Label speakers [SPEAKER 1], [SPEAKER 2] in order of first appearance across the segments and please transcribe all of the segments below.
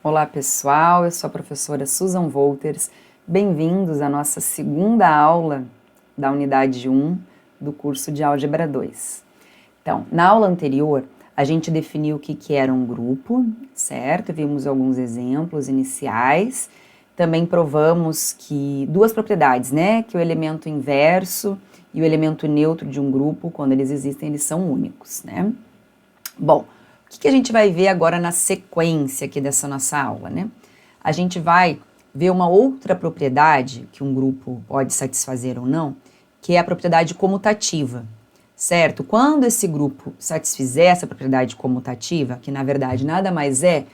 [SPEAKER 1] Olá pessoal, eu sou a professora Susan Wolters, bem-vindos à nossa segunda aula da unidade 1 do curso de Álgebra 2. Então, na aula anterior, a gente definiu o que era um grupo, certo? Vimos alguns exemplos iniciais, também provamos que duas propriedades, né? Que o elemento inverso e o elemento neutro de um grupo, quando eles existem, eles são únicos, né? Bom, o que a gente vai ver agora na sequência aqui dessa nossa aula, né? A gente vai ver uma outra propriedade que um grupo pode satisfazer ou não, que é a propriedade comutativa, certo? Quando esse grupo satisfizer essa propriedade comutativa, que na verdade nada mais é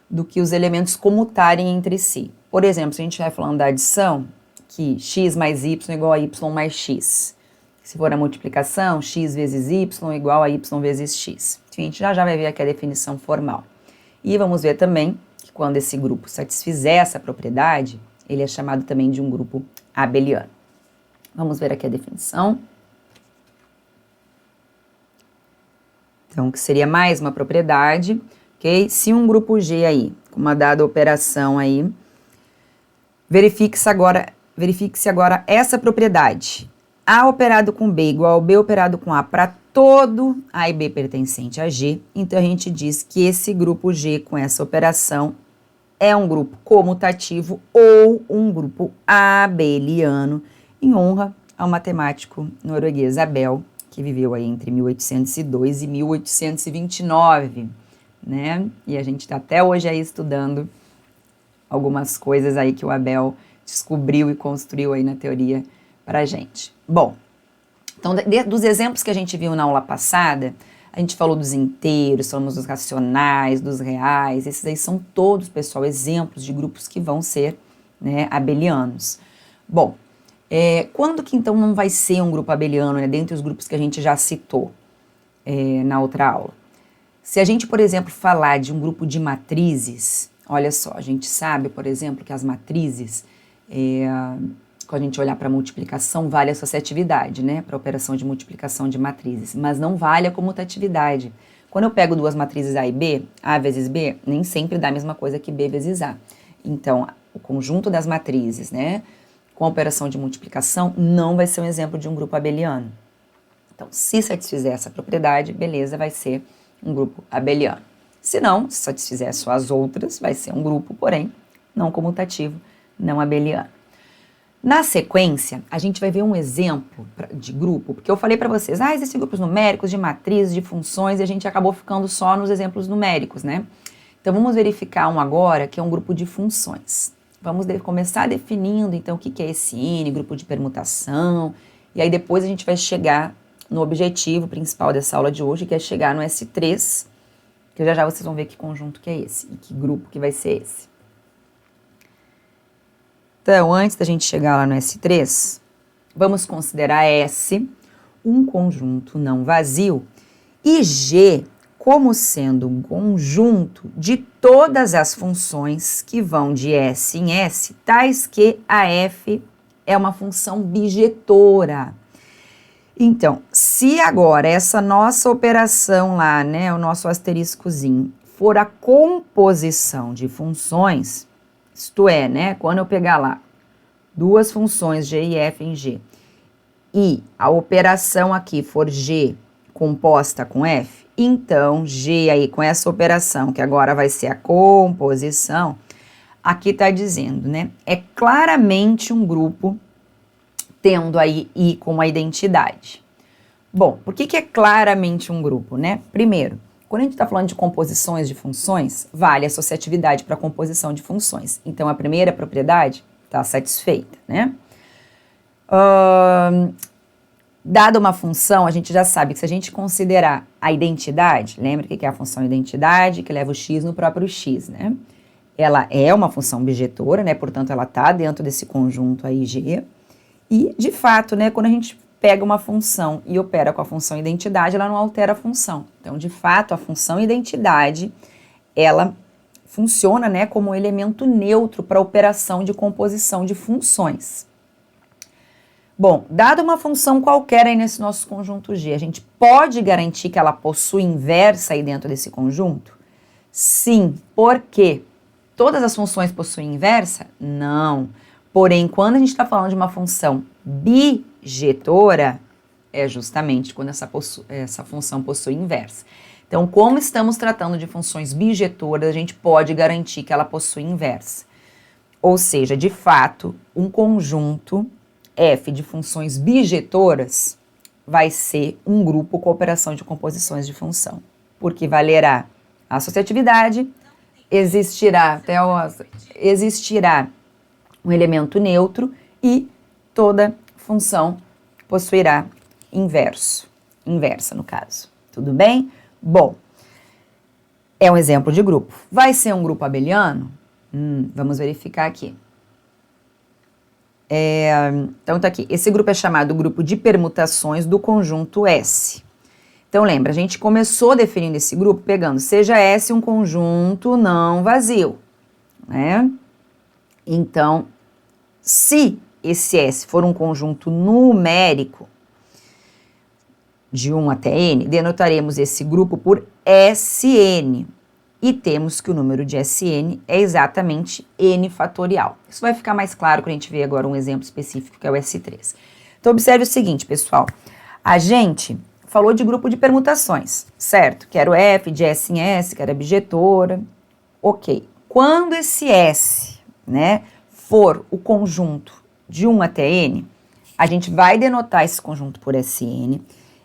[SPEAKER 1] do que os elementos comutarem entre si. Por exemplo, se a gente vai falando da adição, que x mais y é igual a y mais x. Se for a multiplicação, x vezes y igual a y vezes x. Enfim, a gente já vai ver aqui a definição formal. E vamos ver também que quando esse grupo satisfizer essa propriedade, ele é chamado também de um grupo abeliano. Vamos ver aqui a definição. Então, que seria mais uma propriedade, ok? Se um grupo G aí, com uma dada operação aí, verifique-se agora essa propriedade. A operado com B igual ao B operado com A para todo A e B pertencente a G. Então, a gente diz que esse grupo G com essa operação é um grupo comutativo ou um grupo abeliano, em honra ao matemático norueguês Abel, que viveu aí entre 1802 e 1829, né? E a gente está até hoje aí estudando algumas coisas aí que o Abel descobriu e construiu aí na teoria pra gente. Bom, então dos exemplos que a gente viu na aula passada, a gente falou dos inteiros, falamos dos racionais, dos reais, esses aí são todos, pessoal, exemplos de grupos que vão ser, né, abelianos. Bom, quando que então não vai ser um grupo abeliano, né, dentre os grupos que a gente já citou na outra aula? Se a gente, por exemplo, falar de um grupo de matrizes, olha só, a gente sabe, por exemplo, que as matrizes, quando a gente olhar para a multiplicação, vale a associatividade, né, para a operação de multiplicação de matrizes, mas não vale a comutatividade. Quando eu pego duas matrizes A e B, A vezes B, nem sempre dá a mesma coisa que B vezes A. Então, o conjunto das matrizes, né, com a operação de multiplicação, não vai ser um exemplo de um grupo abeliano. Então, se satisfizer essa propriedade, beleza, vai ser um grupo abeliano. Se não, se satisfizer só as outras, vai ser um grupo, porém, não comutativo, não abeliano. Na sequência, a gente vai ver um exemplo de grupo, porque eu falei para vocês, existem grupos numéricos, de matrizes, de funções, e a gente acabou ficando só nos exemplos numéricos, né? Então, vamos verificar um agora, que é um grupo de funções. Vamos começar definindo, então, o que é esse N, grupo de permutação, e aí depois a gente vai chegar no objetivo principal dessa aula de hoje, que é chegar no S3, que já vocês vão ver que conjunto que é esse, e que grupo que vai ser esse. Então, antes da gente chegar lá no S3, vamos considerar S um conjunto não vazio e G como sendo um conjunto de todas as funções que vão de S em S, tais que a F é uma função bijetora. Então, se agora essa nossa operação lá, né, o nosso asteriscozinho, for a composição de funções, isto é, né, quando eu pegar lá duas funções G e F em G, e a operação aqui for G composta com F, então G aí com essa operação, que agora vai ser a composição, aqui está dizendo, né, é claramente um grupo tendo aí I como a identidade. Bom, por que é claramente um grupo, né? Primeiro, quando a gente está falando de composições de funções, vale a associatividade para a composição de funções. Então, a primeira propriedade está satisfeita, né? Dada uma função, a gente já sabe que se a gente considerar a identidade, lembra que é a função identidade, que leva o x no próprio x, né? Ela é uma função bijetora, né? Portanto, ela está dentro desse conjunto aí G. E, de fato, né, quando a gente pega uma função e opera com a função identidade, ela não altera a função. Então, de fato, a função identidade, ela funciona, né, como um elemento neutro para a operação de composição de funções. Bom, dada uma função qualquer aí nesse nosso conjunto G, a gente pode garantir que ela possui inversa aí dentro desse conjunto? Sim, porque todas as funções possuem inversa? Não. Porém, quando a gente está falando de uma função bijetora, é justamente quando essa função possui inversa. Então, como estamos tratando de funções bijetoras, a gente pode garantir que ela possui inversa. Ou seja, de fato, um conjunto F de funções bijetoras vai ser um grupo com operação de composições de função, porque valerá a associatividade, existirá um elemento neutro e toda função possuirá inversa no caso. Tudo bem? Bom, é um exemplo de grupo. Vai ser um grupo abeliano? Vamos verificar aqui. Então tá aqui, esse grupo é chamado grupo de permutações do conjunto S. Então lembra, a gente começou definindo esse grupo pegando seja S um conjunto não vazio, né? Então, se esse S for um conjunto numérico de 1 até N, denotaremos esse grupo por Sn. E temos que o número de Sn é exatamente n fatorial. Isso vai ficar mais claro quando a gente ver agora um exemplo específico, que é o S3. Então, observe o seguinte, pessoal. A gente falou de grupo de permutações, certo? Que era o F de S em S, que era bijetora. Ok. Quando esse S, né, for o conjunto de 1 até N, a gente vai denotar esse conjunto por Sn.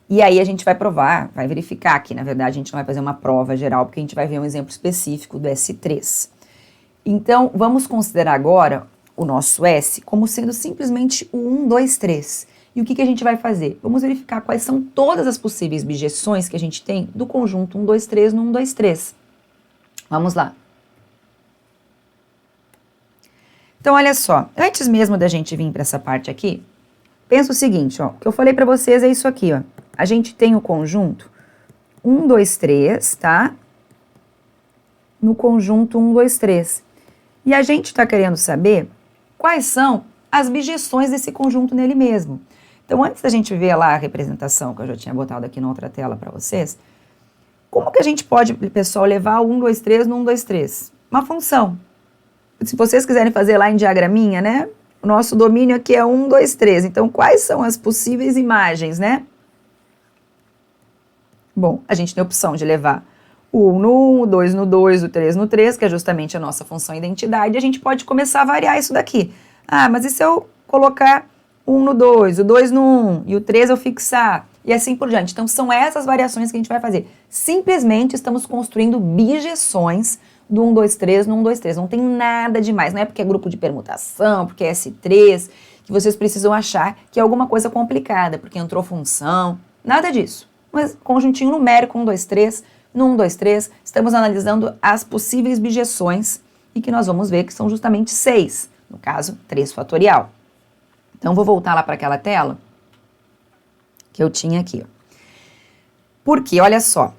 [SPEAKER 1] E aí a gente vai provar, vai verificar aqui, na verdade a gente não vai fazer uma prova geral, porque a gente vai ver um exemplo específico do S3. Então, vamos considerar agora o nosso S como sendo simplesmente o 1, 2, 3. E o que a gente vai fazer? Vamos verificar quais são todas as possíveis bijeções que a gente tem do conjunto 1, 2, 3 no 1, 2, 3. Vamos lá. Então, olha só, antes mesmo da gente vir para essa parte aqui, pensa o seguinte, ó, o que eu falei para vocês é isso aqui, ó. A gente tem o conjunto 1, 2, 3, tá? No conjunto 1, 2, 3. E a gente está querendo saber quais são as bijeções desse conjunto nele mesmo. Então, antes da gente ver lá a representação, que eu já tinha botado aqui na outra tela para vocês, como que a gente pode, pessoal, levar o 1, 2, 3 no 1, 2, 3? Uma função. Se vocês quiserem fazer lá em diagraminha, né? O nosso domínio aqui é 1, 2, 3. Então, quais são as possíveis imagens, né? Bom, a gente tem a opção de levar o 1 no 1, o 2 no 2, o 3 no 3, que é justamente a nossa função identidade, e a gente pode começar a variar isso daqui. Ah, mas e se eu colocar 1 no 2, o 2 no 1 e o 3 eu fixar? E assim por diante. Então, são essas variações que a gente vai fazer. Simplesmente estamos construindo bijeções do 1, 2, 3 no 1, 2, 3. Não tem nada demais. Não é porque é grupo de permutação, porque é S3, que vocês precisam achar que é alguma coisa complicada, porque entrou função. Nada disso. Mas conjuntinho numérico 1, 2, 3, no 1, 2, 3, estamos analisando as possíveis bijeções e que nós vamos ver que são justamente 6, no caso, 3 fatorial. Então, vou voltar lá para aquela tela que eu tinha aqui. Porque, olha só,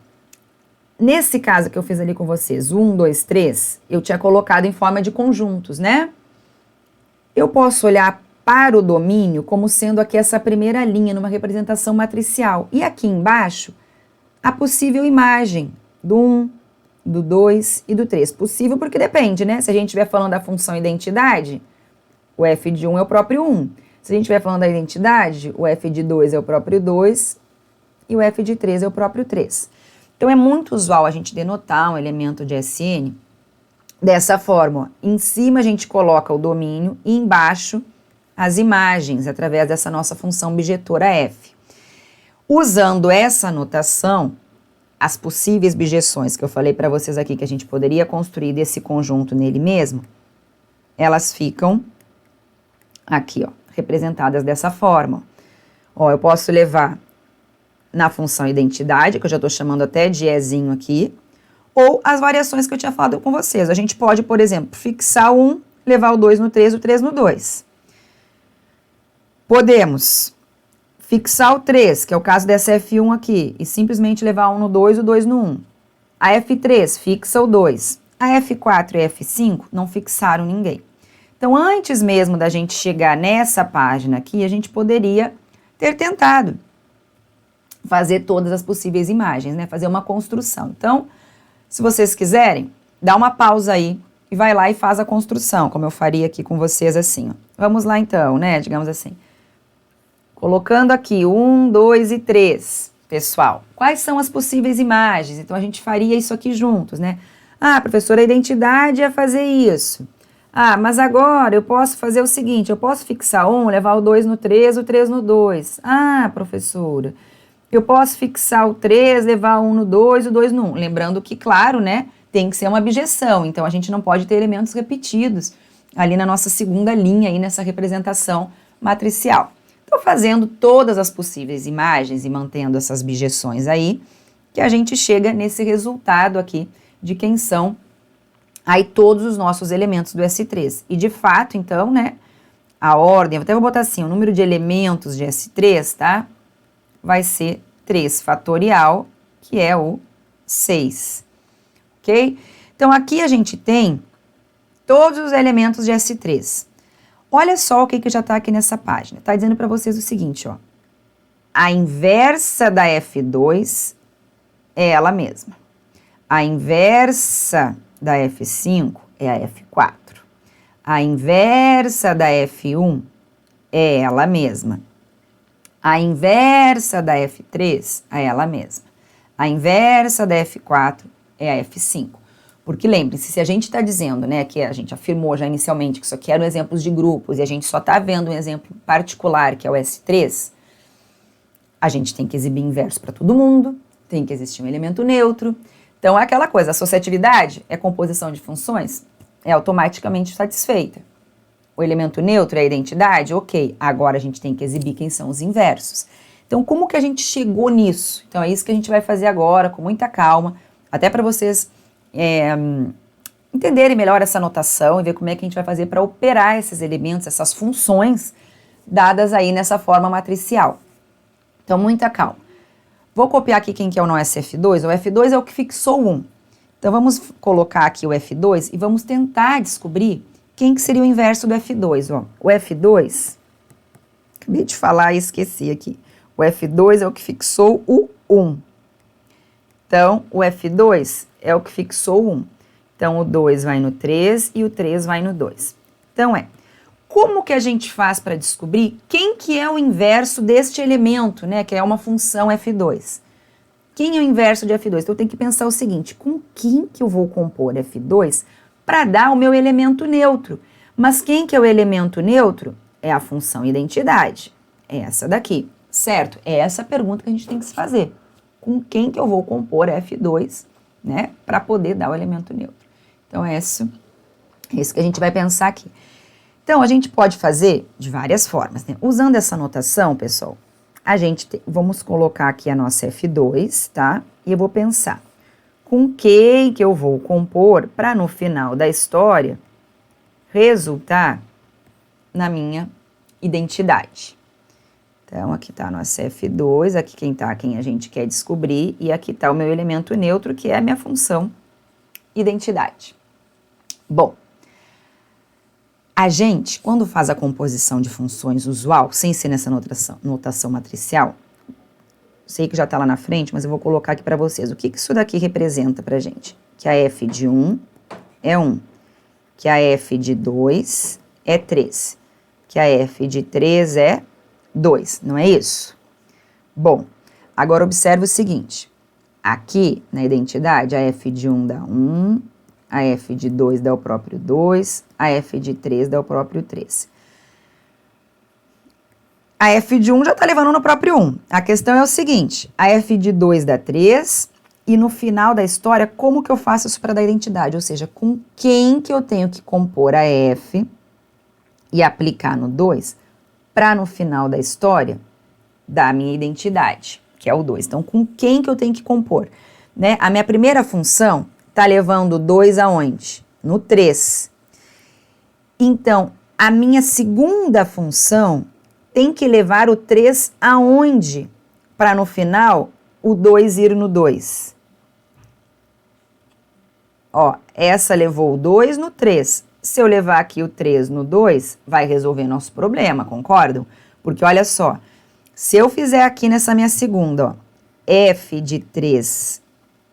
[SPEAKER 1] nesse caso que eu fiz ali com vocês, 1, 2, 3, eu tinha colocado em forma de conjuntos, né? Eu posso olhar para o domínio como sendo aqui essa primeira linha numa representação matricial. E aqui embaixo, a possível imagem do 1, do 2 e do 3. Possível porque depende, né? Se a gente estiver falando da função identidade, o f de 1 é o próprio 1. Se a gente estiver falando da identidade, o f de 2 é o próprio 2 e o f de 3 é o próprio 3. Então, é muito usual a gente denotar um elemento de Sn dessa forma. Ó. Em cima a gente coloca o domínio e embaixo as imagens, através dessa nossa função bijetora f. Usando essa notação, as possíveis bijeções que eu falei para vocês aqui, que a gente poderia construir desse conjunto nele mesmo, elas ficam aqui, ó, representadas dessa forma. Ó, eu posso levar na função identidade, que eu já estou chamando até de ezinho aqui, ou as variações que eu tinha falado com vocês. A gente pode, por exemplo, fixar o 1, levar o 2 no 3, o 3 no 2. Podemos fixar o 3, que é o caso dessa F1 aqui, e simplesmente levar 1 no 2 e o 2 no 1. A F3 fixa o 2. A F4 e a F5 não fixaram ninguém. Então, antes mesmo da gente chegar nessa página aqui, a gente poderia ter tentado fazer todas as possíveis imagens, né? Fazer uma construção. Então, se vocês quiserem, dá uma pausa aí e vai lá e faz a construção, como eu faria aqui com vocês assim, ó. Vamos lá então, né, digamos assim. Colocando aqui 1, 2 e 3, pessoal. Quais são as possíveis imagens? Então, a gente faria isso aqui juntos, né? Ah, professora, a identidade é fazer isso. Ah, mas agora eu posso fazer o seguinte, eu posso fixar 1, levar o 2 no 3, o 3 no 2. Ah, professora, eu posso fixar o 3, levar 1 no 2, o 2 no 1. Lembrando que, claro, né, tem que ser uma abjeção, então a gente não pode ter elementos repetidos ali na nossa segunda linha, aí nessa representação matricial. Estou fazendo todas as possíveis imagens e mantendo essas bijeções aí, que a gente chega nesse resultado aqui de quem são aí todos os nossos elementos do S3. E de fato, então, né, a ordem, até vou botar assim, o número de elementos de S3, tá? Vai ser 3 fatorial, que é o 6, ok? Então, aqui a gente tem todos os elementos de S3. Olha só o que já está aqui nessa página. Está dizendo para vocês o seguinte, ó. A inversa da F2 é ela mesma. A inversa da F5 é a F4. A inversa da F1 é ela mesma. A inversa da F3 é ela mesma. A inversa da F4 é a F5. Porque lembre-se, se a gente está dizendo, né, que a gente afirmou já inicialmente que isso aqui eram exemplos de grupos e a gente só está vendo um exemplo particular, que é o S3, a gente tem que exibir inverso para todo mundo, tem que existir um elemento neutro. Então, é aquela coisa, a associatividade é composição de funções, é automaticamente satisfeita. O elemento neutro é a identidade, ok, agora a gente tem que exibir quem são os inversos. Então, como que a gente chegou nisso? Então, é isso que a gente vai fazer agora, com muita calma, até para vocês entenderem melhor essa notação e ver como é que a gente vai fazer para operar esses elementos, essas funções dadas aí nessa forma matricial. Então, muita calma. Vou copiar aqui quem que é o nosso F2. O F2 é o que fixou 1. Então, vamos colocar aqui o F2 e vamos tentar descobrir quem que seria o inverso do F2. Ó. O F2, acabei de falar e esqueci aqui. O F2 é o que fixou o 1. Então, o F2 é o que fixou 1. Então, o 2 vai no 3 e o 3 vai no 2. Então, como que a gente faz para descobrir quem que é o inverso deste elemento, né, que é uma função F2? Quem é o inverso de F2? Então, eu tenho que pensar o seguinte, com quem que eu vou compor F2 para dar o meu elemento neutro? Mas quem que é o elemento neutro? É a função identidade. É essa daqui, certo? É essa a pergunta que a gente tem que se fazer. Com quem que eu vou compor F2, né, para poder dar o elemento neutro. Então, é isso que a gente vai pensar aqui. Então, a gente pode fazer de várias formas, né? Usando essa notação, pessoal, vamos colocar aqui a nossa F2, tá? E eu vou pensar com quem que eu vou compor para no final da história resultar na minha identidade. Então, aqui está a nossa F2, aqui quem a gente quer descobrir, e aqui está o meu elemento neutro, que é a minha função identidade. Bom, a gente, quando faz a composição de funções usual, sem ser nessa notação matricial, sei que já está lá na frente, mas eu vou colocar aqui para vocês. O que isso daqui representa para a gente? Que a F de 1 é 1, que a F de 2 é 3, que a F de 3 é 2, não é isso? Bom, agora observe o seguinte, aqui na identidade a F de 1 dá 1, a F de 2 dá o próprio 2, a F de 3 dá o próprio 3. A F de 1 já está levando no próprio 1. A questão é o seguinte, a F de 2 dá 3 e no final da história, como que eu faço isso para dar identidade? Ou seja, com quem que eu tenho que compor a F e aplicar no 2 para no final da história dar a minha identidade, que é o 2. Então, com quem que eu tenho que compor? Né? A minha primeira função está levando o 2 aonde? No 3. Então, a minha segunda função tem que levar o 3 aonde? Para no final, o 2 ir no 2. Ó, essa levou o 2 no 3. Se eu levar aqui o 3 no 2, vai resolver nosso problema, concordam? Porque olha só, se eu fizer aqui nessa minha segunda, ó, F de 3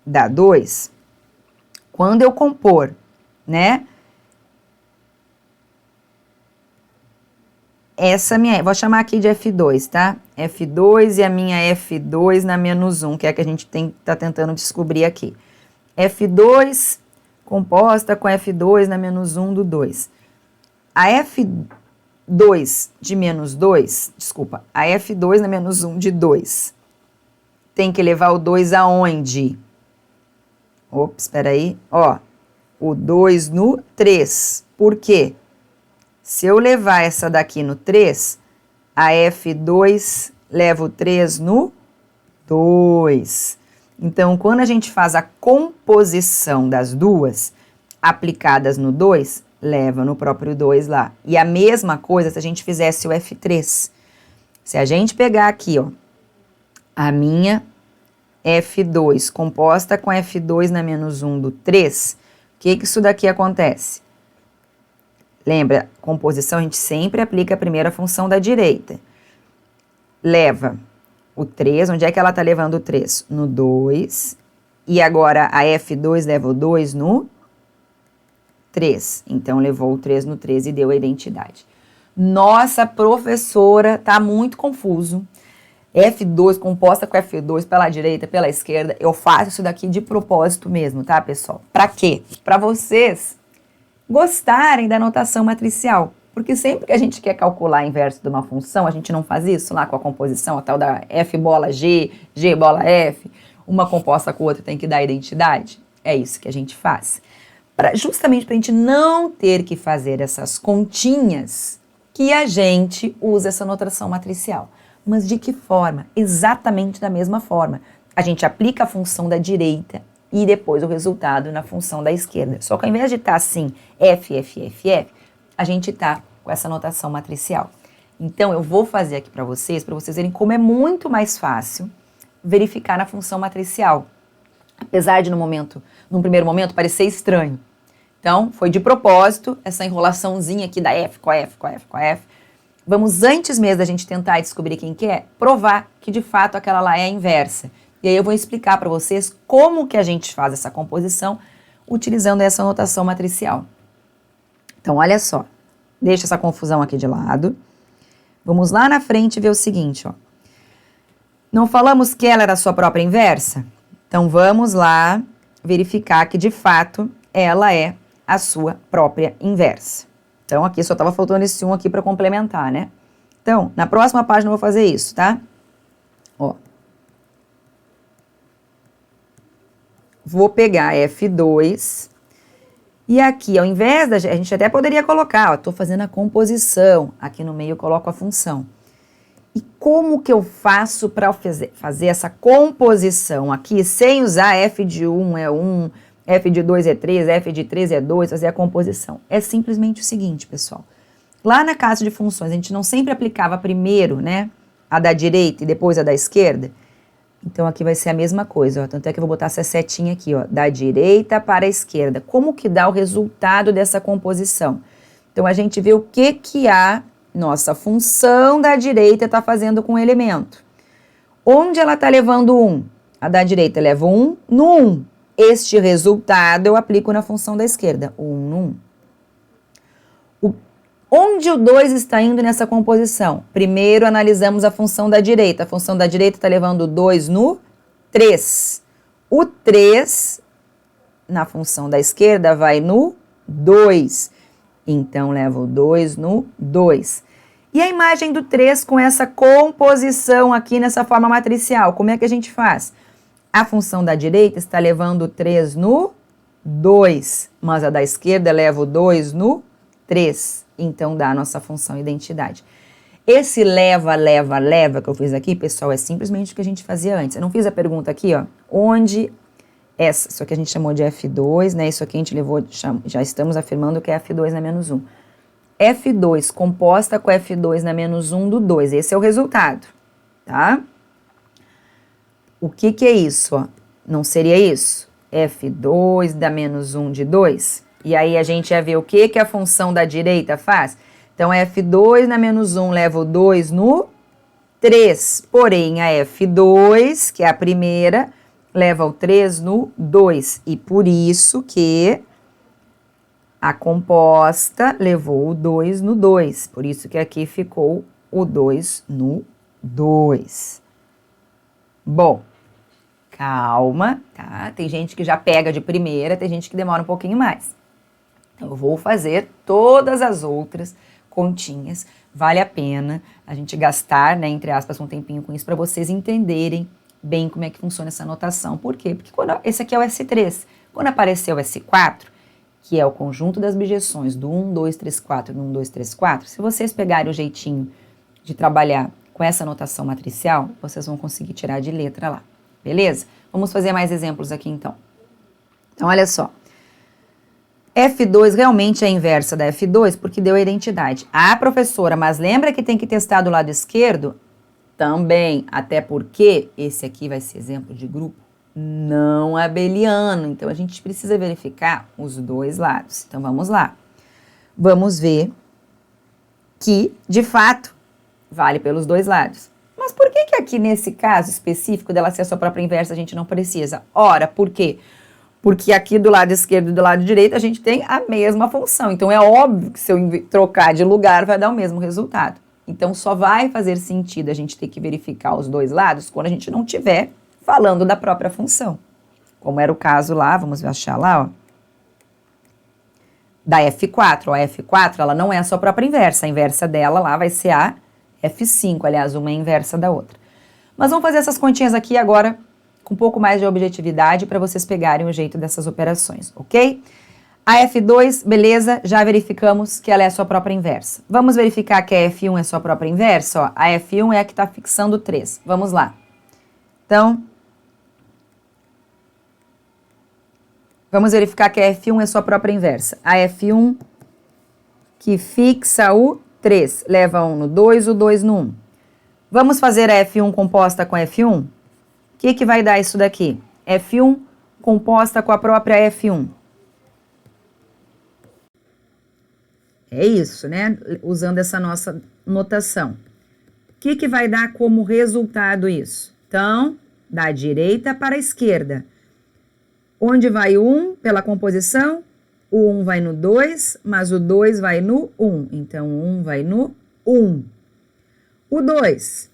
[SPEAKER 1] dá 2, quando eu compor, né, essa minha, vou chamar aqui de F2, tá? F2 e a minha F2 na menos 1, que é a que a gente tá tentando descobrir aqui. F2 composta com F2 na menos 1 do 2. A F2 de menos 2, desculpa, a F2 na menos 1 de 2 tem que levar o 2 aonde? Ops, espera aí. Ó, o 2 no 3. Por quê? Se eu levar essa daqui no 3, a F2 leva o 3 no 2. Então, quando a gente faz a composição das duas, aplicadas no 2, leva no próprio 2 lá. E a mesma coisa se a gente fizesse o F3. Se a gente pegar aqui, ó, a minha F2 composta com F2 na menos 1 do 3, o que isso daqui acontece? Lembra, composição a gente sempre aplica a primeira função da direita. Leva o 3, onde é que ela está levando o 3? No 2. E agora a F2 leva o 2 no 3. Então, levou o 3 no 3 e deu a identidade. Nossa, professora, tá muito confuso. F2 composta com F2 pela direita, pela esquerda. Eu faço isso daqui de propósito mesmo, tá, pessoal? Pra quê? Pra vocês gostarem da notação matricial. Porque sempre que a gente quer calcular a inverso de uma função, a gente não faz isso lá com a composição, a tal da F bola G, G bola F, uma composta com a outra tem que dar identidade. É isso que a gente faz. Justamente para a gente não ter que fazer essas continhas, que a gente usa essa notação matricial. Mas de que forma? Exatamente da mesma forma. A gente aplica a função da direita e depois o resultado na função da esquerda. Só que ao invés de estar assim, F, F, F, F, a gente está com essa notação matricial. Então, eu vou fazer aqui para vocês verem como é muito mais fácil verificar na função matricial. Apesar de, num primeiro momento, parecer estranho. Então, foi de propósito essa enrolaçãozinha aqui da F com a F, com a F, com a F. Vamos, antes mesmo da gente tentar descobrir quem que é, provar que, de fato, aquela lá é a inversa. E aí eu vou explicar para vocês como que a gente faz essa composição utilizando essa notação matricial. Então, olha só. Deixa essa confusão aqui de lado. Vamos lá na frente ver o seguinte, ó. Não falamos que ela era a sua própria inversa? Então, vamos lá verificar que, de fato, ela é a sua própria inversa. Então, aqui só estava faltando esse 1 aqui para complementar, né? Então, na próxima página eu vou fazer isso, tá? Ó. Vou pegar F2 e aqui, ao invés da... A gente até poderia colocar, ó, tô fazendo a composição. Aqui no meio eu coloco a função. E como que eu faço para fazer essa composição aqui sem usar F de 1 é 1, F de 2 é 3, F de 3 é 2, fazer a composição? É simplesmente o seguinte, pessoal. Lá na classe de funções, a gente não sempre aplicava primeiro, né, a da direita e depois a da esquerda? Então, aqui vai ser a mesma coisa, ó. Tanto é que eu vou botar essa setinha aqui, ó, da direita para a esquerda. Como que dá o resultado dessa composição? Então, a gente vê o que a nossa função da direita está fazendo com o elemento. Onde ela está levando 1? A da direita leva 1 no 1. Este resultado eu aplico na função da esquerda, 1 no 1. Onde o 2 está indo nessa composição? Primeiro analisamos a função da direita. A função da direita está levando o 2 no 3. O 3, na função da esquerda, vai no 2. Então, leva o 2 no 2. E a imagem do 3 com essa composição aqui nessa forma matricial, como é que a gente faz? A função da direita está levando o 3 no 2, mas a da esquerda leva o 2 no 3. Então, dá a nossa função identidade. Esse leva, leva, leva que eu fiz aqui, pessoal, é simplesmente o que a gente fazia antes. Eu não fiz a pergunta aqui, ó, onde isso aqui a gente chamou de F2, né? Isso aqui a gente levou, já estamos afirmando que é F2 na menos 1. F2 composta com F2 na menos 1 do 2. Esse é o resultado, tá? O que é isso, ó? Não seria isso? F2 da menos 1 de 2? E aí a gente ia ver o que a função da direita faz? Então, F2 na menos 1 leva o 2 no 3. Porém, a F2, que é a primeira, leva o 3 no 2. E por isso que A composta levou o 2 no 2, por isso que aqui ficou o 2 no 2. Bom, calma, tá? Tem gente que já pega de primeira, tem gente que demora um pouquinho mais. Então, eu vou fazer todas as outras continhas. Vale a pena a gente gastar, né, entre aspas, um tempinho com isso para vocês entenderem bem como é que funciona essa notação. Por quê? Porque esse aqui é o S3. Quando aparecer o S4, que é o conjunto das objeções do 1, 2, 3, 4 no 1, 2, 3, 4, se vocês pegarem o jeitinho de trabalhar com essa notação matricial, vocês vão conseguir tirar de letra lá, beleza? Vamos fazer mais exemplos aqui, então. Então, olha só. F2 realmente é a inversa da F2 porque deu a identidade. Ah, professora, mas lembra que tem que testar do lado esquerdo? Também, até porque esse aqui vai ser exemplo de grupo não abeliano. Então, a gente precisa verificar os dois lados. Então, vamos lá. Vamos ver que, de fato, vale pelos dois lados. Mas por que que aqui, nesse caso específico dela ser a sua própria inversa, a gente não precisa? Ora, por quê? Porque aqui do lado esquerdo e do lado direito a gente tem a mesma função. Então, é óbvio que se eu trocar de lugar vai dar o mesmo resultado. Então, só vai fazer sentido a gente ter que verificar os dois lados quando a gente não tiver falando da própria função. Como era o caso lá, vamos achar lá, ó, da F4. A F4, ela não é a sua própria inversa. A inversa dela lá vai ser a F5. Aliás, uma é a inversa da outra. Mas vamos fazer essas continhas aqui agora com um pouco mais de objetividade para vocês pegarem o jeito dessas operações, ok? A F2, beleza, já verificamos que ela é a sua própria inversa. Vamos verificar que a F1 é a sua própria inversa? Ó, a F1 é a que está fixando 3. Vamos lá. Então, vamos verificar que a F1 é a sua própria inversa. A F1 que fixa o 3, leva 1 no 2, o 2 no 1. Vamos fazer a F1 composta com a F1? O que vai dar isso daqui? F1 composta com a própria F1. É isso, né? Usando essa nossa notação. O que vai dar como resultado isso? Então, da direita para a esquerda. Onde vai o 1 pela composição? O 1 vai no 2, mas o 2 vai no 1. Então, o 1 vai no 1. O 2,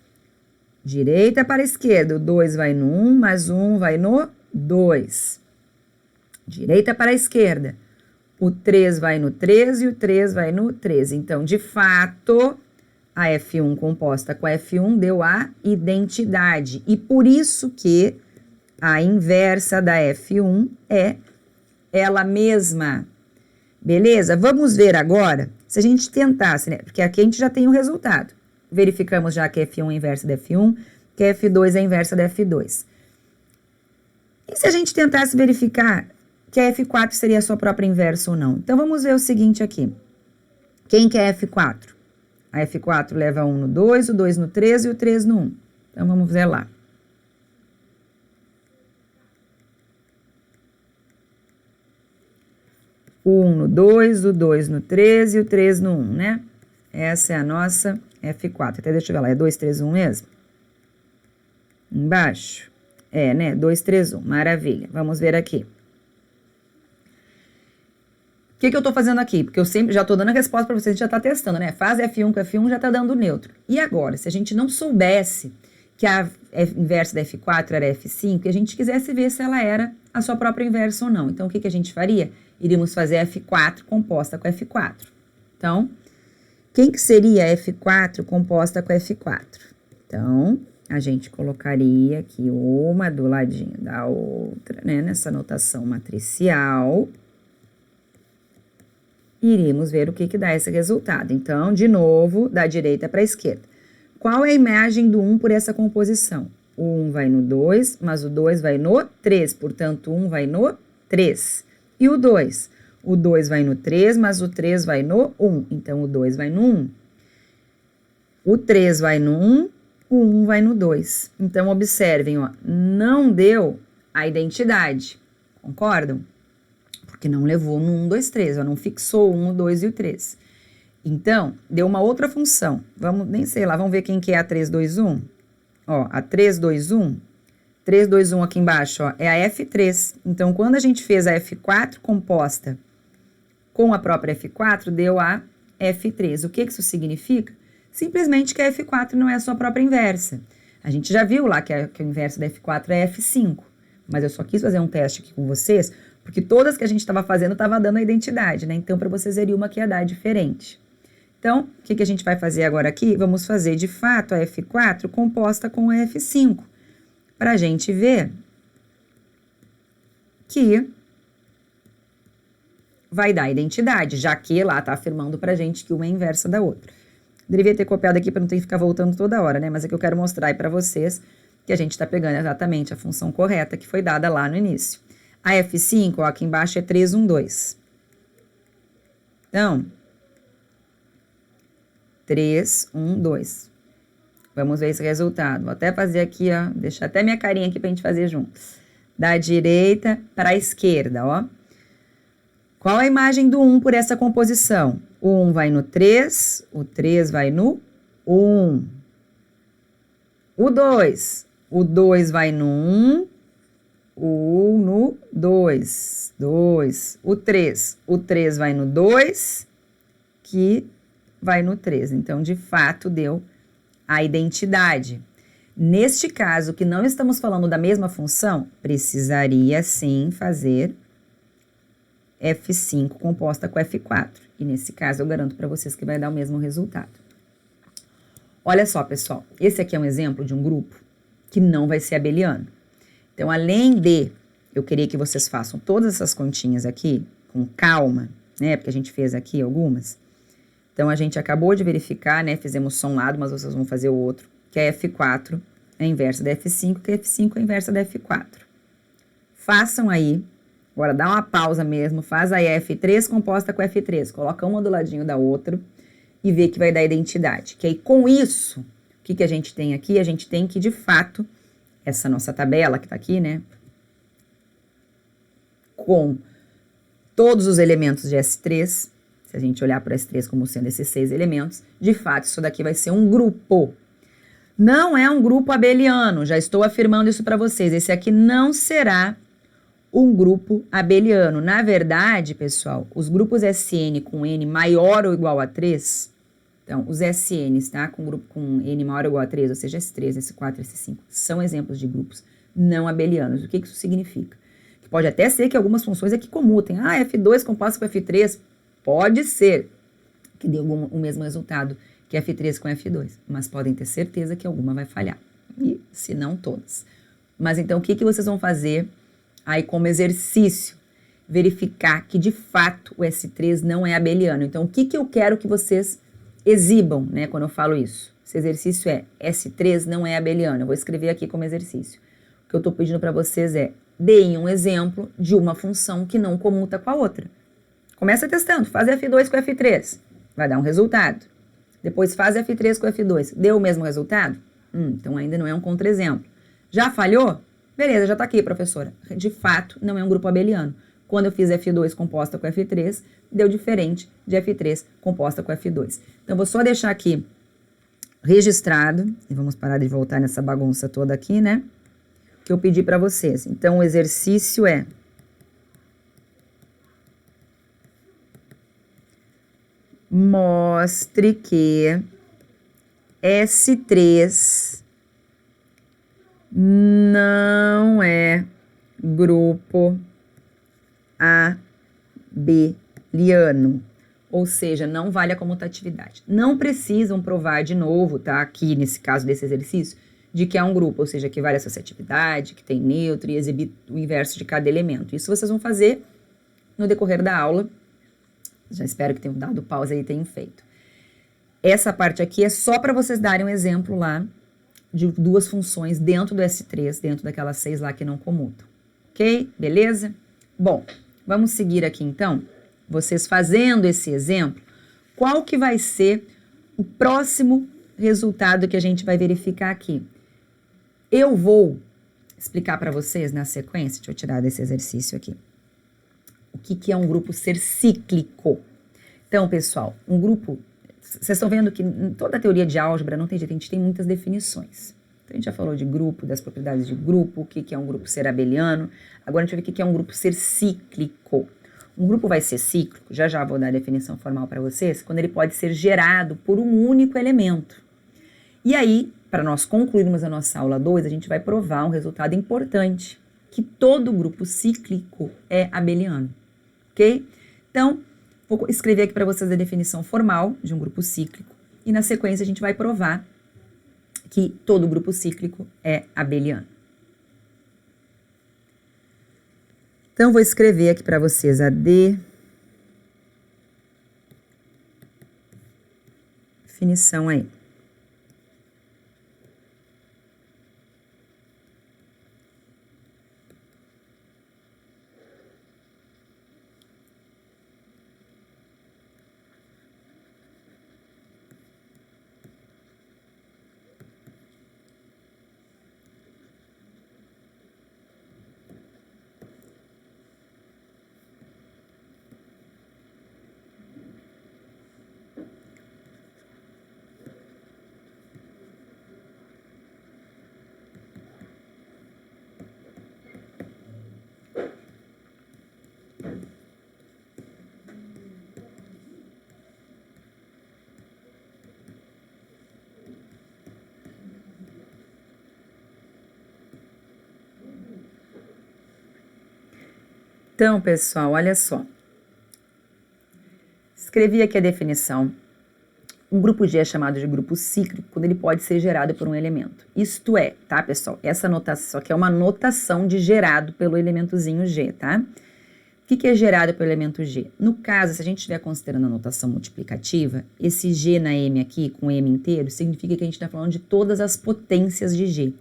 [SPEAKER 1] direita para a esquerda. O 2 vai no 1, mas o 1 vai no 2. Direita para a esquerda. O 3 vai no 3 e o 3 vai no 3. Então, de fato, a F1 composta com a F1 deu a identidade. E por isso que a inversa da F1 é ela mesma. Beleza? Vamos ver agora, se a gente tentasse, né? Porque aqui a gente já tem o resultado. Verificamos já que F1 é a inversa da F1, que F2 é a inversa da F2. E se a gente tentasse verificar que a F4 seria a sua própria inversa ou não? Então, vamos ver o seguinte aqui. Quem que é F4? A F4 leva 1 no 2, o 2 no 3 e o 3 no 1. Então, vamos ver lá. O 1 no 2, o 2 no 3 e o 3 no 1, né? Essa é a nossa F4. Até deixa eu ver lá, é 2, 3, 1 mesmo? Embaixo. É, né? 2, 3, 1. Maravilha. Vamos ver aqui. O que eu tô fazendo aqui? Porque eu sempre já tô dando a resposta para vocês, a gente já tá testando, né? Faz F1 com F1 já tá dando neutro. E agora, se a gente não soubesse que a inversa da F4 era F5, e a gente quisesse ver se ela era a sua própria inversa ou não. Então, o que a gente faria? Iríamos fazer F4 composta com F4. Então, quem que seria F4 composta com F4? Então, a gente colocaria aqui uma do ladinho da outra, né? Nessa notação matricial. Iríamos ver o que dá esse resultado. Então, de novo, da direita para a esquerda. Qual é a imagem do 1 por essa composição? O 1 vai no 2, mas o 2 vai no 3, portanto, o 1 vai no 3. E o 2? O 2 vai no 3, mas o 3 vai no 1, então o 2 vai no 1. O 3 vai no 1, o 1 vai no 2. Então, observem, ó, não deu a identidade, concordam? Porque não levou no 1, 2, 3, ó, não fixou o 1, o 2 e o 3. Então, deu uma outra função. Vamos, nem sei lá, vamos ver quem que é a 3, 2, 1? Ó, a 3, 2, 1. 3, 2, 1 aqui embaixo, ó, é a F3. Então, quando a gente fez a F4 composta com a própria F4 deu a F3. O que isso significa? Simplesmente que a F4 não é a sua própria inversa. A gente já viu lá que o inverso da F4 é F5, mas eu só quis fazer um teste aqui com vocês, porque todas que a gente estava fazendo estava dando a identidade, né? Então, para vocês verem uma que ia dar diferente. Então, o que a gente vai fazer agora aqui? Vamos fazer, de fato, a F4 composta com a F5, para a gente ver que vai dar identidade, já que lá está afirmando para a gente que uma é inversa da outra. Devia ter copiado aqui para não ter que ficar voltando toda hora, né? Mas é que eu quero mostrar aí para vocês que a gente está pegando exatamente a função correta que foi dada lá no início. A F5, ó, aqui embaixo é 3, 1, 2. Então, 3, 1, 2. Vamos ver esse resultado. Vou até fazer aqui, ó, deixar até minha carinha aqui pra gente fazer juntos. Da direita para a esquerda, ó. Qual a imagem do 1 por essa composição? O 1 vai no 3, o 3 vai no 1. O 2 vai no 1, o 1 no 2, 2. O 3 vai no 2, que vai no 3. Então, de fato, deu a identidade. Neste caso, que não estamos falando da mesma função, precisaria sim fazer F5 composta com F4. E nesse caso, eu garanto para vocês que vai dar o mesmo resultado. Olha só, pessoal, esse aqui é um exemplo de um grupo que não vai ser abeliano. Então, além de eu querer que vocês façam todas essas continhas aqui com calma, né, porque a gente fez aqui algumas. Então, a gente acabou de verificar, né, fizemos só um lado, mas vocês vão fazer o outro, que a F4 é a inversa da F5, que a F5 é a inversa da F4. Façam aí, agora dá uma pausa mesmo, faz aí a F3 composta com a F3, coloca uma do ladinho da outra e vê que vai dar identidade. Que aí, com isso, o que a gente tem aqui? A gente tem que, de fato, essa nossa tabela que tá aqui, né, com todos os elementos de S3, se a gente olhar para S3 como sendo esses 6 elementos, de fato, isso daqui vai ser um grupo. Não é um grupo abeliano, já estou afirmando isso para vocês. Esse aqui não será um grupo abeliano. Na verdade, pessoal, os grupos SN com N maior ou igual a 3, então, os SNs, tá? Com grupo com N maior ou igual a 3, ou seja, S3, S4, S5, são exemplos de grupos não abelianos. O que isso significa? Que pode até ser que algumas funções aqui comutem. Ah, F2 composta com F3, pode ser que dê o mesmo resultado que F3 com F2, mas podem ter certeza que alguma vai falhar, e se não todas. Mas então, o que vocês vão fazer aí como exercício? Verificar que, de fato, o S3 não é abeliano. Então, o que eu quero que vocês exibam, né, quando eu falo isso? Esse exercício é S3 não é abeliano. Eu vou escrever aqui como exercício. O que eu estou pedindo para vocês é, deem um exemplo de uma função que não comuta com a outra. Começa testando, faz F2 com F3, vai dar um resultado. Depois faz F3 com F2, deu o mesmo resultado? Então ainda não é um contra-exemplo. Já falhou? Beleza, já tá aqui, professora. De fato, não é um grupo abeliano. Quando eu fiz F2 composta com F3, deu diferente de F3 composta com F2. Então, vou só deixar aqui registrado, e vamos parar de voltar nessa bagunça toda aqui, né? Que eu pedi para vocês. Então, o exercício é: mostre que S3 não é grupo abeliano, ou seja, não vale a comutatividade. Não precisam provar de novo, tá? Aqui, nesse caso desse exercício, de que é um grupo, ou seja, que vale a associatividade, que tem neutro e exibir o inverso de cada elemento. Isso vocês vão fazer no decorrer da aula. Já espero que tenham dado pausa e tenham feito. Essa parte aqui é só para vocês darem um exemplo lá de duas funções dentro do S3, dentro daquelas 6 lá que não comutam. Ok? Beleza? Bom, vamos seguir aqui então. Vocês fazendo esse exemplo, qual que vai ser o próximo resultado que a gente vai verificar aqui? Eu vou explicar para vocês na sequência, deixa eu tirar desse exercício aqui, o que é um grupo ser cíclico. Então, pessoal, um grupo, vocês estão vendo que em toda a teoria de álgebra não tem jeito, a gente tem muitas definições. Então, a gente já falou de grupo, das propriedades de grupo, o que é um grupo ser abeliano. Agora a gente vai ver o que é um grupo ser cíclico. Um grupo vai ser cíclico, já vou dar a definição formal para vocês, quando ele pode ser gerado por um único elemento. E aí, para nós concluirmos a nossa aula 2, a gente vai provar um resultado importante, que todo grupo cíclico é abeliano, ok? Então, vou escrever aqui para vocês a definição formal de um grupo cíclico e na sequência a gente vai provar que todo grupo cíclico é abeliano. Então, vou escrever aqui para vocês a definição aí. Então, pessoal, olha só. Escrevi aqui a definição. Um grupo G é chamado de grupo cíclico quando ele pode ser gerado por um elemento. Isto é, tá, pessoal? Essa notação aqui é uma notação de gerado pelo elementozinho G, tá? O que é gerado pelo elemento G? No caso, se a gente estiver considerando a notação multiplicativa, esse G na M aqui, com M inteiro, significa que a gente está falando de todas as potências de G.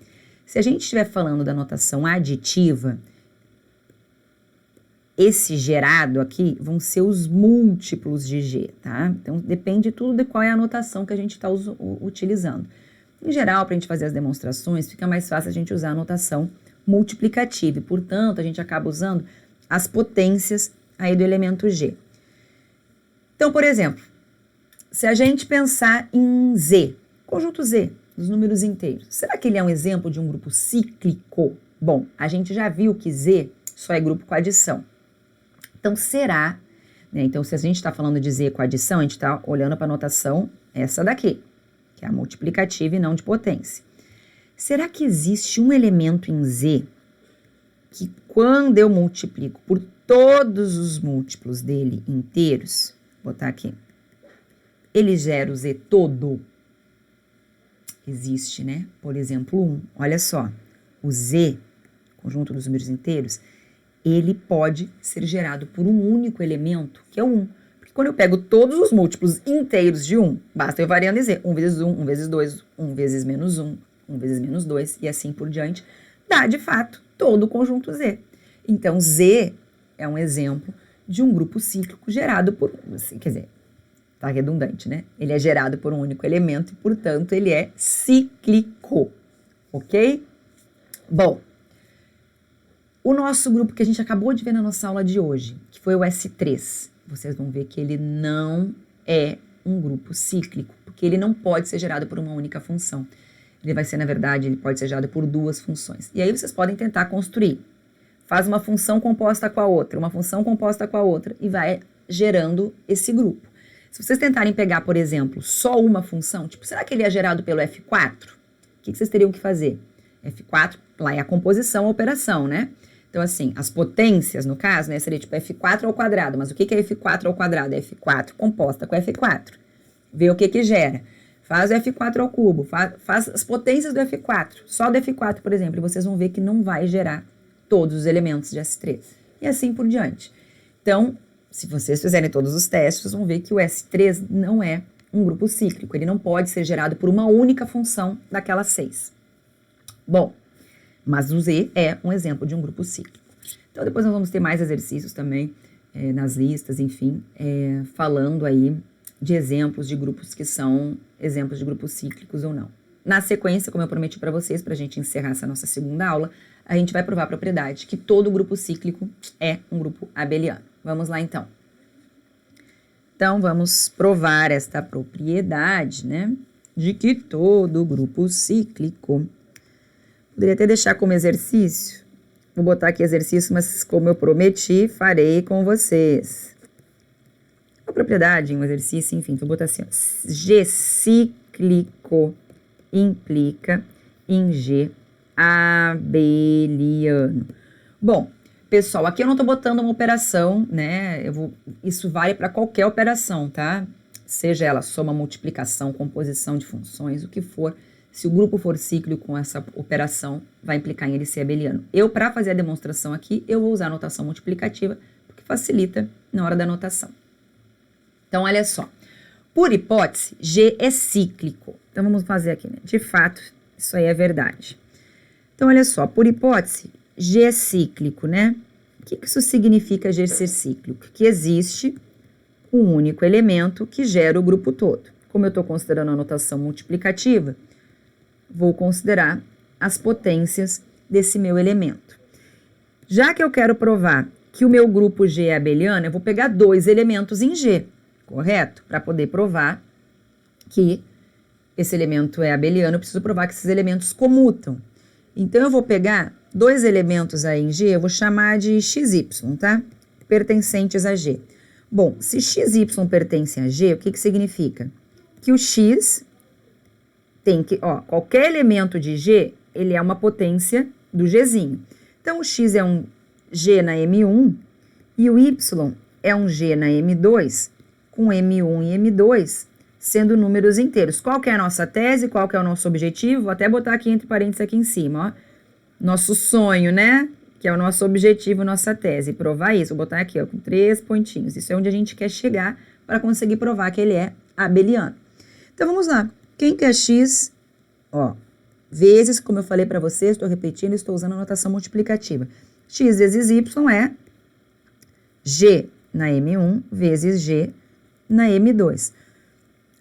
[SPEAKER 1] Se a gente estiver falando da notação aditiva, esse gerado aqui vão ser os múltiplos de G, tá? Então, depende tudo de qual é a notação que a gente está utilizando. Em geral, para a gente fazer as demonstrações, fica mais fácil a gente usar a notação multiplicativa. E, portanto, a gente acaba usando as potências aí do elemento G. Então, por exemplo, se a gente pensar em Z, conjunto Z, dos números inteiros, será que ele é um exemplo de um grupo cíclico? Bom, a gente já viu que Z só é grupo com adição. Então, será, né? Então, se a gente está falando de Z com adição, a gente está olhando para a notação essa daqui, que é a multiplicativa e não de potência. Será que existe um elemento em Z que, quando eu multiplico por todos os múltiplos dele inteiros, vou botar aqui, ele gera o Z todo? Existe, né? Por exemplo, 1. Olha só, o Z, conjunto dos números inteiros, ele pode ser gerado por um único elemento, que é o 1. Porque quando eu pego todos os múltiplos inteiros de 1, basta eu variando e Z. 1 vezes 1, 1 vezes 2, 1 vezes menos 1, 1 vezes menos 2, e assim por diante, dá, de fato, todo o conjunto Z. Então, Z é um exemplo de um grupo cíclico gerado por, quer dizer, tá redundante, né? Ele é gerado por um único elemento e, portanto, ele é cíclico, ok? Bom, o nosso grupo que a gente acabou de ver na nossa aula de hoje, que foi o S3, vocês vão ver que ele não é um grupo cíclico, porque ele não pode ser gerado por uma única função. Ele vai ser, na verdade, ele pode ser gerado por duas funções. E aí vocês podem tentar construir. Faz uma função composta com a outra, uma função composta com a outra, e vai gerando esse grupo. Se vocês tentarem pegar, por exemplo, só uma função, tipo, será que ele é gerado pelo F4? O que vocês teriam que fazer? F4, lá é a composição, a operação, né? Então, assim, as potências, no caso, né, seria tipo F4 ao quadrado. Mas o que é F4 ao quadrado? É F4 composta com F4. Vê o que gera. Faz o F4 ao cubo, faz as potências do F4. Só do F4, por exemplo, e vocês vão ver que não vai gerar todos os elementos de S3. E assim por diante. Então, se vocês fizerem todos os testes, vocês vão ver que o S3 não é um grupo cíclico. Ele não pode ser gerado por uma única função daquelas 6. Bom, mas o Z é um exemplo de um grupo cíclico. Então, depois nós vamos ter mais exercícios também nas listas, enfim, falando aí de exemplos de grupos que são exemplos de grupos cíclicos ou não. Na sequência, como eu prometi para vocês, para a gente encerrar essa nossa segunda aula, a gente vai provar a propriedade que todo grupo cíclico é um grupo abeliano. Vamos lá, então. Então, vamos provar esta propriedade, né, de que todo grupo cíclico... Poderia até deixar como exercício Vou botar aqui exercício, mas como eu prometi, farei com vocês. A propriedade, um exercício, enfim, vou botar assim, ó. G cíclico implica em G abeliano. Bom, pessoal, aqui eu não tô botando uma operação, né? Isso vale para qualquer operação, tá? Seja ela soma, multiplicação, composição de funções, o que for. Se o grupo for cíclico com essa operação, vai implicar em ele ser abeliano. Eu, para fazer a demonstração aqui, eu vou usar a notação multiplicativa, porque facilita na hora da notação. Então, olha só. Por hipótese, G é cíclico. Então, vamos fazer aqui, né? De fato, isso aí é verdade. Então, olha só. Por hipótese, G é cíclico, né? O que isso significa G ser cíclico? Que existe um único elemento que gera o grupo todo. Como eu estou considerando a notação multiplicativa, vou considerar as potências desse meu elemento. Já que eu quero provar que o meu grupo G é abeliano, eu vou pegar 2 elementos em G, correto? Para poder provar que esse elemento é abeliano, eu preciso provar que esses elementos comutam. Então, eu vou pegar 2 elementos aí em G, eu vou chamar de XY, tá? Pertencentes a G. Bom, se XY pertence a G, o que significa? Que o X tem que, ó, qualquer elemento de G, ele é uma potência do Gzinho. Então, o X é um G na M1 e o Y é um G na M2, com M1 e M2 sendo números inteiros. Qual que é a nossa tese? Qual que é o nosso objetivo? Vou até botar aqui entre parênteses aqui em cima, ó. Nosso sonho, né? Que é o nosso objetivo, nossa tese. Provar isso. Vou botar aqui, ó, com 3 pontinhos. Isso é onde a gente quer chegar para conseguir provar que ele é abeliano. Então, vamos lá. Quem que é X? Ó, vezes, como eu falei para vocês, estou repetindo, estou usando a notação multiplicativa. X vezes Y é G na M1 vezes G na M2.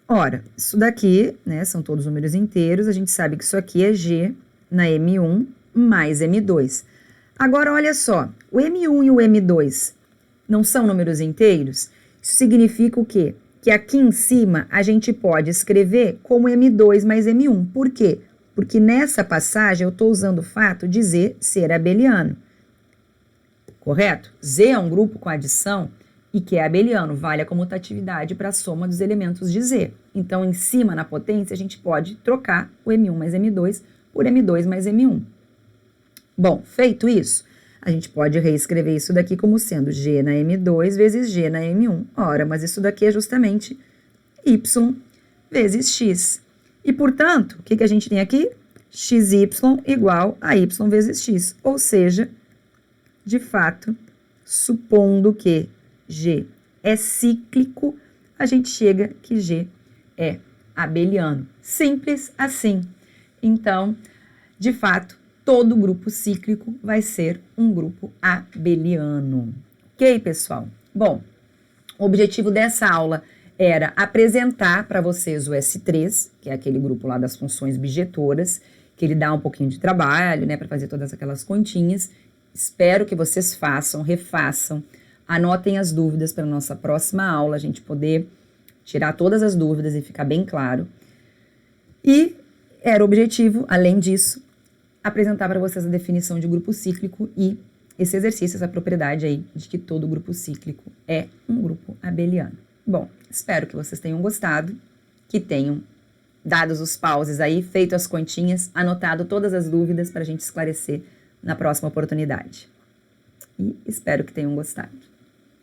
[SPEAKER 1] Ora, isso daqui, né, são todos números inteiros, a gente sabe que isso aqui é G na M1 mais M2. Agora, olha só, o M1 e o M2 não são números inteiros? Isso significa o quê? Que aqui em cima a gente pode escrever como M2 mais M1. Por quê? Porque nessa passagem eu estou usando o fato de Z ser abeliano. Correto? Z é um grupo com adição e que é abeliano, vale a comutatividade para a soma dos elementos de Z. Então, em cima, na potência, a gente pode trocar o M1 mais M2 por M2 mais M1. Bom, feito isso, a gente pode reescrever isso daqui como sendo G na M2 vezes G na M1. Ora, mas isso daqui é justamente Y vezes X. E, portanto, o que a gente tem aqui? XY igual a Y vezes X. Ou seja, de fato, supondo que G é cíclico, a gente chega que G é abeliano. Simples assim. Então, de fato, todo grupo cíclico vai ser um grupo abeliano. Ok, pessoal? Bom, o objetivo dessa aula era apresentar para vocês o S3, que é aquele grupo lá das funções bijetoras, que ele dá um pouquinho de trabalho, né, para fazer todas aquelas continhas. Espero que vocês façam, refaçam, anotem as dúvidas para a nossa próxima aula, a gente poder tirar todas as dúvidas e ficar bem claro. E era o objetivo, além disso, apresentar para vocês a definição de grupo cíclico e esse exercício, essa propriedade aí de que todo grupo cíclico é um grupo abeliano. Bom, espero que vocês tenham gostado, que tenham dado os pauses aí, feito as continhas, anotado todas as dúvidas para a gente esclarecer na próxima oportunidade. E espero que tenham gostado.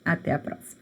[SPEAKER 1] Até a próxima.